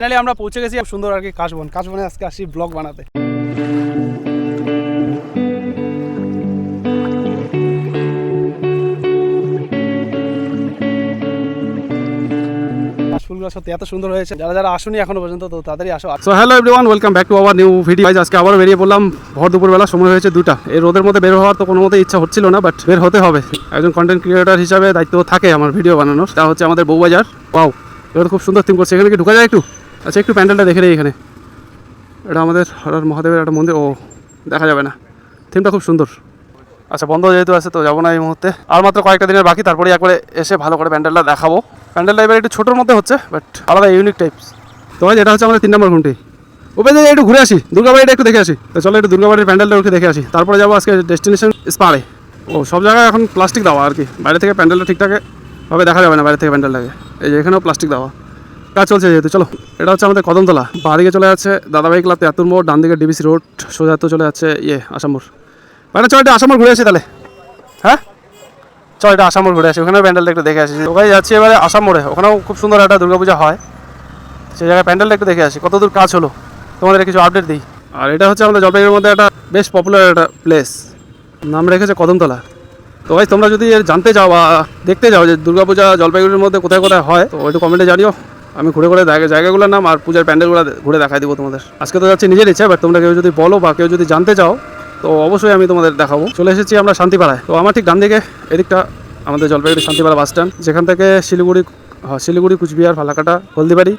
Finally আমরা পৌঁছে গেছি সুন্দর আর কি কাশবনে আজকে আসি ব্লগ বানাতে। ফুলগুলো সত্যি এত সুন্দর হয়েছে, যারা যারা আসুনি এখনো পর্যন্ত তো তাড়াতাড়ি আসো। So hello everyone, welcome back to our new video. আজকে আবার বেরিয়ে পড়লাম ভর দুপুরবেলা, সময় হয়েছে 2টা। এই রোদের মধ্যে বের হওয়ার তো কোনো মতে ইচ্ছা হচ্ছিল না, বাট বের হতে হবে। একজন কন্টেন্ট ক্রিয়েটার হিসাবে দায়িত্ব থাকে আমার ভিডিও বানানোর। তা হচ্ছে আমাদের বউবাজার। ওয়াও, এটা খুব সুন্দর থিম করছে। এখানে কি ঢুকা যায় একটু? আচ্ছা, একটু প্যান্ডেলটা দেখে নেই। এখানে এটা আমাদের হর মহাদেবের একটা মন্দির। ও দেখা যাবে না, থিমটা খুব সুন্দর। আচ্ছা, বন্ধ যেহেতু আছে তো যাবো না এই মুহূর্তে। আর মাত্র কয়েকটা দিনের বাকি, তারপরে একবারে এসে ভালো করে প্যান্ডেলটা দেখাবো। প্যান্ডেলটা এবার একটু ছোটোর মধ্যে হচ্ছে, বাট আলাদা ইউনিক টাইপস। তো ভাই, এটা হচ্ছে আমাদের 3 নম্বর ঘুমটি। ওপে যে একটু ঘুরে আসি, দুর্গাবাড়িটা একটু দেখে আসি। তো চলো একটু দুর্গাবাড়ির প্যান্ডেলটা একটু দেখে আসি, তারপরে যাবো আজকে ডেস্টিনেশন স্পারে। ও সব জায়গায় এখন প্লাস্টিক দেওয়া আর কি, বাইরে থেকে প্যান্ডেলটা ঠিকঠাকভাবে দেখা যাবে না বাইরে থেকে প্যান্ডেলটাকে। এই যে এখানেও প্লাস্টিক দেওয়া কাজ চলছে যেহেতু। চলো, এটা হচ্ছে আমাদের কদমতলা। বাঁদিকে চলে যাচ্ছে দাদাভাই ক্লাব 73 মোড়, ডান দিকে ডিবিসি রোড, সোজা তো চলে যাচ্ছে আসাম মোড়। মানে চল এটা আসাম মোড় ঘুরে আসি তাহলে। হ্যাঁ চল, এটা আসাম মোড় ঘুরে আসি, ওখানেও প্যান্ডেলটা একটু দেখে আসি। ওখানে যাচ্ছি এবারে আসাম মোড়ে, ওখানেও খুব সুন্দর একটা দুর্গাপূজা হয়। সেই জায়গায় প্যান্ডেলটা একটু দেখে আসি, কতদূর কাজ হলো তোমাদের কিছু আপডেট দিই। আর এটা হচ্ছে আমাদের জলপাইগুড়ির মধ্যে একটা বেশ পপুলার একটা প্লেস, নাম রেখেছে কদমতলা। তো ভাই, তোমরা যদি জানতে চাও বা দেখতে যাও যে দুর্গাপূজা জলপাইগুড়ির মধ্যে কোথায় কোথায় হয়, তো একটু কমেন্টে জানিও। আমি ঘুরে ঘুরে জায়গাগুলোর নাম আর পূজার প্যান্ডেলগুলো ঘুরে দেখাই দিব তোমাদের। আজকে তো যাচ্ছি নিজের ইচ্ছা, বাট তোমরা কেউ যদি বলো বা কেউ যদি জানতে চাও তো অবশ্যই আমি তোমাদের দেখাবো। চলে এসেছি আমরা শান্তিপাড়ায়। তো আমার ঠিক ডান দিকে এদিকটা আমাদের জলপাইগুড়ি শান্তিপাড়া বাস স্ট্যান্ড, যেখান থেকে শিলিগুড়ি, কুচবিহার, ফালাকাটা, হলদিবাড়ি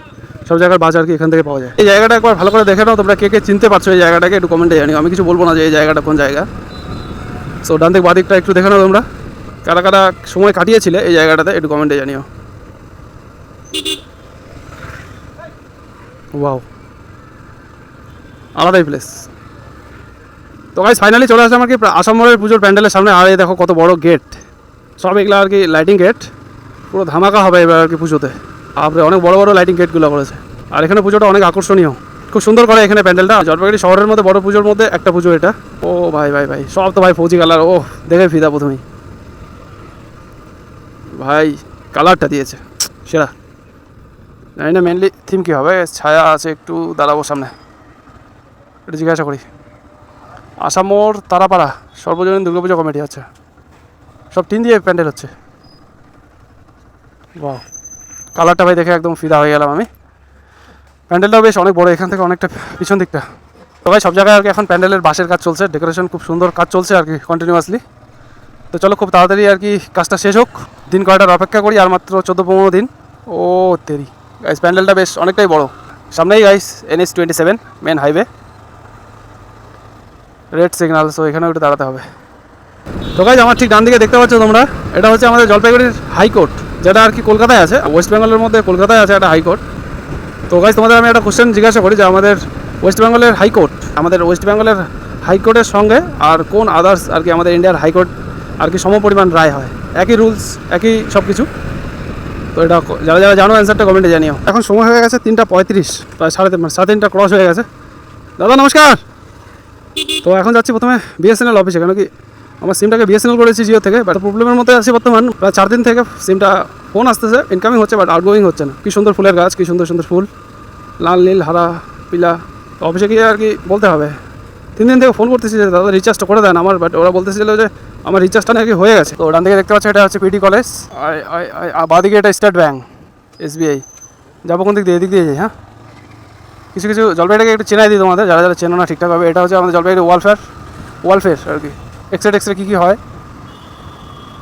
সব জায়গার বাস আর কি এখান থেকে পাওয়া যায়। এই জায়গাটা একবার ভালো করে দেখে নাও। তোমরা কে কে চিনতে পারছো এই জায়গাটাকে একটু কমেন্টে জানিও। আমি কিছু বলবো না যে এই জায়গাটা কোন জায়গা। সো ডান দিক বাদিকটা একটু দেখে নাও তোমরা, কারা কারা সময় কাটিয়েছিলে এই জায়গাটাতে একটু কমেন্টে জানিও। ওয়াও, আলাদাই প্লেস। তো গাইস, ফাইনালি চলে আসলাম আর কি আসাম মোড়ের পুজোর প্যান্ডেলের সামনে। আর এই দেখো কত বড় গেট, সব এগুলো আর কি লাইটিং গেট। পুরো ধামাকা হবে এবার আর কি পুজোতে। আপরে অনেক বড় বড় লাইটিং গেটগুলো করেছে। আর এখানে পুজোটা অনেক আকর্ষণীয়, খুব সুন্দর করে এখানে প্যান্ডেলটা। জলপাইগুড়ি শহরের মধ্যে বড় পুজোর মধ্যে একটা পুজো এটা। ও ভাই ভাই ভাই, সব তো ভাই ফৌজি কালার। ও দেখে ফিদা প্রথমেই ভাই, কালারটা দিয়েছে সেরা। জানি না মেনলি থিম কী হবে। ছায়া আছে, একটু দাঁড়াবো সামনে, একটু জিজ্ঞাসা করি। আসাম মোড় তারাপাড়া সর্বজনীন দুর্গাপূজা কমিটি। আচ্ছা, সব টিন দিয়ে প্যান্ডেল হচ্ছে। বাহ, কালারটা ভাই দেখে একদম ফিদা হয়ে গেলাম আমি। প্যান্ডেলটাও বেশ অনেক বড়, এখান থেকে অনেকটা পিছন দিকটা। তো ভাই, সব জায়গায় আর কি এখন প্যান্ডেলের বাঁশের কাজ চলছে, ডেকোরেশন খুব সুন্দর কাজ চলছে আর কি কন্টিনিউয়াসলি। তো চলো খুব তাড়াতাড়ি আর কি কাজটা শেষ হোক, দিন কয়টার অপেক্ষা করি। আর মাত্র 14-15 দিন। ও তেরি গাইস, প্যান্ডেলটা বেশ অনেকটাই বড়। সামনেই guys NH 27 main highway, red signal. So এখানেও একটু দাঁড়াতে হবে। তো গাইস, আমার ঠিক ডান দিকে দেখতে পাচ্ছ তোমরা, এটা হচ্ছে আমাদের জলপাইগুড়ির হাইকোর্ট, যেটা আর কি কলকাতায় আছে। ওয়েস্ট বেঙ্গলের মধ্যে কলকাতায় আছে একটা হাইকোর্ট। তো গাইস, তোমাদের আমি একটা কোশ্চেন জিজ্ঞাসা করি যে আমাদের ওয়েস্ট বেঙ্গলের হাইকোর্টের সঙ্গে আর কোন আদার্স আর কি আমাদের ইন্ডিয়ার হাইকোর্ট আর কি সমপরিমাণ রায় হয়, একই রুলস, একই সব কিছু। তো এটা যারা যারা জানো অ্যান্সারটা কমেন্টে জানিও। এখন সময় হয়ে গেছে 3:35, প্রায় 3:30 ক্রস হয়ে গেছে। দাদা নমস্কার। তো এখন যাচ্ছি প্রথমে BSNL অফিসে, কেন কি আমার সিমটাকে BSNL করেছি জিও থেকে, বাট প্রবলেমের মধ্যে আছি বর্তমান। প্রায় 4 দিন থেকে সিমটা ফোন আসতেছে, ইনকামিং হচ্ছে বাট আউটগোয়িং হচ্ছে না। কি সুন্দর ফুলের গাছ, কি সুন্দর সুন্দর ফুল, লাল নীল হারা পিলা। তো অফিসে গিয়ে আর কি বলতে হবে। 3 দিন থেকে ফোন করতেছি যে দাদা রিচার্জটা করে দেন আমার, বাট ওরা বলতেছিল যে আমার রিচার্জটা নাকি হয়ে গেছে। তো ডান দিকে দেখতে পাচ্ছি এটা হচ্ছে পিটি কলেজ, বাদিকে এটা স্টেট ব্যাঙ্ক, SBI। যাবো কোন দিক দিয়ে? এদিক দিয়ে যাই। হ্যাঁ, কিছু কিছু জলপাইগুড়িটাকে একটু চেনাই দিই তোমাদের, যারা যারা চেনো না ঠিকঠাকভাবে। এটা হচ্ছে আমাদের জলপাইগুড়ি ওয়ালফেয়ার আর কি। এক্সরে কী কী হয়,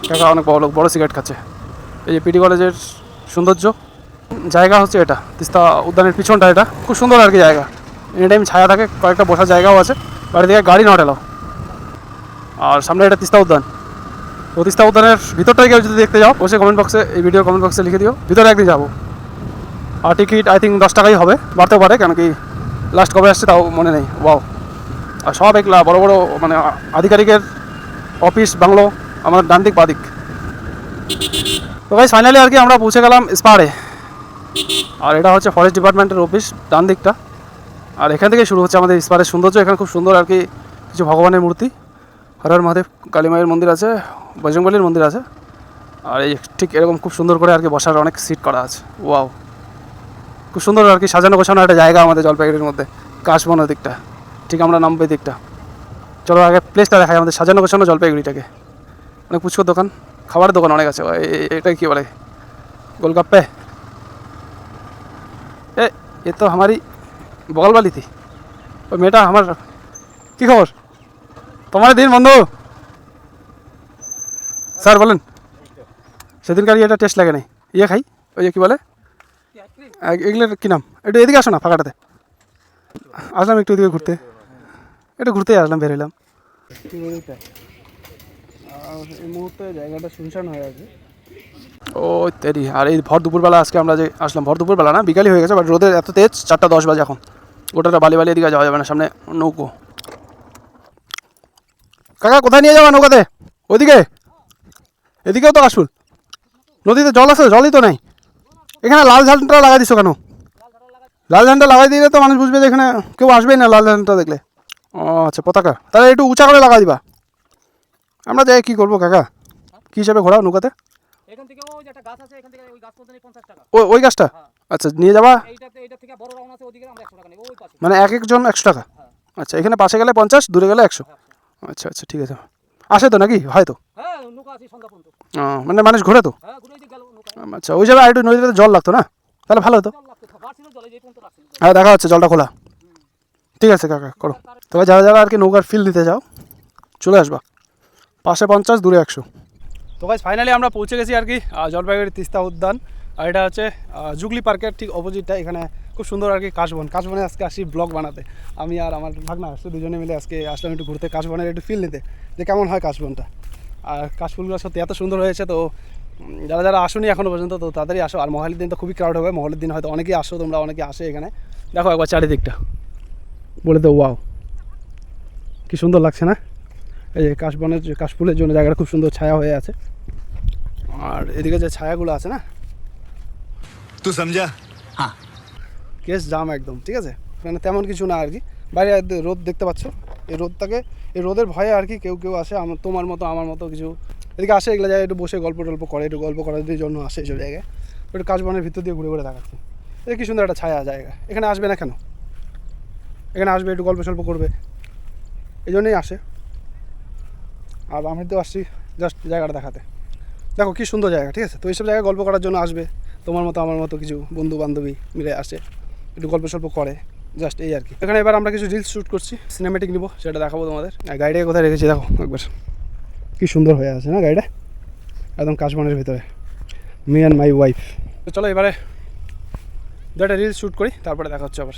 টাকা অনেক বড় সিগারেট খাচ্ছে। এই যে পিটি কলেজের সৌন্দর্য জায়গা হচ্ছে এটা, তিস্তা উদ্যানের পিছনটা। এটা খুব সুন্দর আর কি জায়গা, এনি টাইম ছায়া থাকে, কয়েকটা বসার জায়গাও আছে, বাড়ি থেকে গাড়ি নট এলাও। আর সামনে এটা তিস্তা উদ্যান। তো তিস্তা উদ্যানের ভিতরটাই কেউ যদি দেখতে যাও, অবশ্যই এই ভিডিওর কমেন্ট বক্সে লিখে দিও, ভিতরে একদিন যাবো। আর টিকিট আই থিঙ্ক 10 টাকাই হবে, বাড়তেও পারে, কেন কি লাস্ট কবে আসছে তাও মনে নেই। ওয়াও, আর সব এগুলা বড় বড় মানে আধিকারিকের অফিস বাংলো আমার ডান দিক বাদিক। তো ভাই ফাইনালি আর কি আমরা পৌঁছে গেলাম স্পারে। আর এটা হচ্ছে ফরেস্ট ডিপার্টমেন্টের অফিস ডান দিকটা। আর এখান থেকে শুরু হচ্ছে আমাদের স্পারের সৌন্দর্য। এখানে খুব সুন্দর আর কি কিছু ভগবানের মূর্তি, হর মহাদেব, কালীমায়ের মন্দির আছে, বজরংবলীর মন্দির আছে। আর এই ঠিক এরকম খুব সুন্দর করে আর কি বসার অনেক সিট করা আছে। ওয়াও, খুব সুন্দর আর কি সাজানো গোছানো একটা জায়গা আমাদের জলপাইগুড়ির মধ্যে, কাশবনের দিকটা, ঠিক আমরা নামবো এই দিকটা। চলো আগে প্লেসটা দেখাই আমাদের সাজানো গোছানো জলপাইগুড়িটাকে। অনেক পুচকোর দোকান, খাবারের দোকান অনেক আছে। এটা কি বলে, গোলগাপ্পে। এ তো আমারই বগল বালি থি, ওই মেয়েটা আমার। কী খবর তোমার দিন বন্ধু? স্যার বলেন, সেদিনকার এটা টেস্ট লাগে নাই, ইয়ে খাই, ওই যে কী বলে এগুলোর কী নাম, একটু এদিকে আসো না ফাঁকাটাতে। আসলাম একটু এদিকে ঘুরতে, একটু ঘুরতেই আসলাম, বের হলাম। এই মুহূর্তে জায়গাটা শুনশান হয়ে আছে। ও তেরি, আর এই ভর দুপুরবেলা আজকে আমরা যে আসলাম, ভর দুপুরবেলা না বিকালই হয়ে গেছে, বাট রোদের এত তেজ, 4:10 বাজে এখন। ওটা বালি বালি এদিকে যাওয়া যাবে না, সামনে নৌকো। কাকা কোথায় নিয়ে যাবা নৌকাতে? ওইদিকে, এদিকেও তো কাশফুল, নদীতে জল আছে, জলই তো নাই। এখানে লাল ঝান্ডা লাগাই দিছো কেন? লাল ঝান্ডা লাগাই দিলে তো মানুষ বুঝবে যে এখানে কেউ আসবেই না লাল ঝান্ডা দেখলে। ও আচ্ছা, পতাকা তাহলে একটু উঁচা করে লাগা দিবা। আমরা যাই কী করবো কাকা, কী হিসাবে ঘোরাও নৌকাতে? ওই গাছটা? আচ্ছা নিয়ে যাবা, মানে এক একজন 100 টাকা? আচ্ছা, এখানে পাশে গেলে 50, দূরে গেলে 100। আচ্ছা আচ্ছা, ঠিক আছে। আসে তো নাকি, হয়তো মানে মানুষ ঘোরে তো। আচ্ছা, ওই যাবে আর একটু নদীতে জল লাগতো না, তাহলে ভালো হতো। হ্যাঁ দেখা হচ্ছে, জলটা খোলা। ঠিক আছে কাকা, করো। তবে যারা যারা আর কি নৌকার ফিল নিতে যাও চলে আসবা, পাশে 50, দূরে 100। তো গাইস ফাইনালি আমরা পৌঁছে গেছি আর কি জলপাইগুড়ি তিস্তা উদ্যান। আর এটা হচ্ছে জুগলি পার্কের ঠিক অপোজিটটা। এখানে খুব সুন্দর আর কি কাশবনে আজকে আসি ব্লগ বানাতে। আমি আর আমার ভাগনা আসছে, দুজনে মিলে আজকে আসলাম একটু ঘুরতে, কাশবনের একটু ফিল নিতে, যে কেমন হয় কাশবনটা। আর কাশফুলগুলো সত্যি এত সুন্দর হয়েছে। তো যারা যারা আসুনি এখনও পর্যন্ত, তো তাড়াতাড়ি আসো। আর মহালির দিন তো খুবই ক্রাউড হবে, মহালির দিন হয়তো অনেকেই আসো, তোমরা অনেকে আসে এখানে। দেখো একবার চারিদিকটা, বলে তো ওয়াও, কি সুন্দর লাগছে না? এই যে কাশফুলের জন্য জায়গাটা খুব সুন্দর ছায়া হয়ে আছে। আর এদিকে যে ছায়াগুলো আছে না, তুই সমঝা? হ্যাঁ, কেস জাম একদম, ঠিক আছে। মানে তেমন কিছু না আর কি, বাইরে রোদ দেখতে পাচ্ছ, এই রোদের ভয়ে আর কি কেউ কেউ আসে, তোমার মতো আমার মতো কিছু এদিকে আসে, এগুলো জায়গায় একটু বসে গল্প করে, একটু গল্প করার জন্য আসে এইসব জায়গায়। একটু কাশবনের ভিতর দিয়ে ঘুরে ঘুরে দেখাচ্ছি। এটা কি সুন্দর একটা ছায়া জায়গা, এখানে আসবে না কেন? এখানে আসবে, একটু গল্প সল্প করবে, এই জন্যই আসে। আর আমি তো আসছি জাস্ট জায়গাটা দেখাতে। দেখো কী সুন্দর জায়গা, ঠিক আছে। তো এইসব জায়গায় গল্প করার জন্য আসবে, তোমার মতো আমার মতো কিছু বন্ধু বান্ধবী মিলে আসে, একটু গল্প সল্প করে, জাস্ট এই আর কি। এখানে এবার আমরা কিছু রিলস শ্যুট করছি, সিনেমেটিক নিব, সেটা দেখাবো তোমাদের। গাড়িটাকে কোথায় রেখেছি দেখো একবার, কী সুন্দর হয়ে আছে না গাড়িটা, একদম কাশবনের ভিতরে, মি অ্যান্ড মাই ওয়াইফ। তো চলো এবারে একটা রিলস শ্যুট করি, তারপরে দেখা হচ্ছে আবার।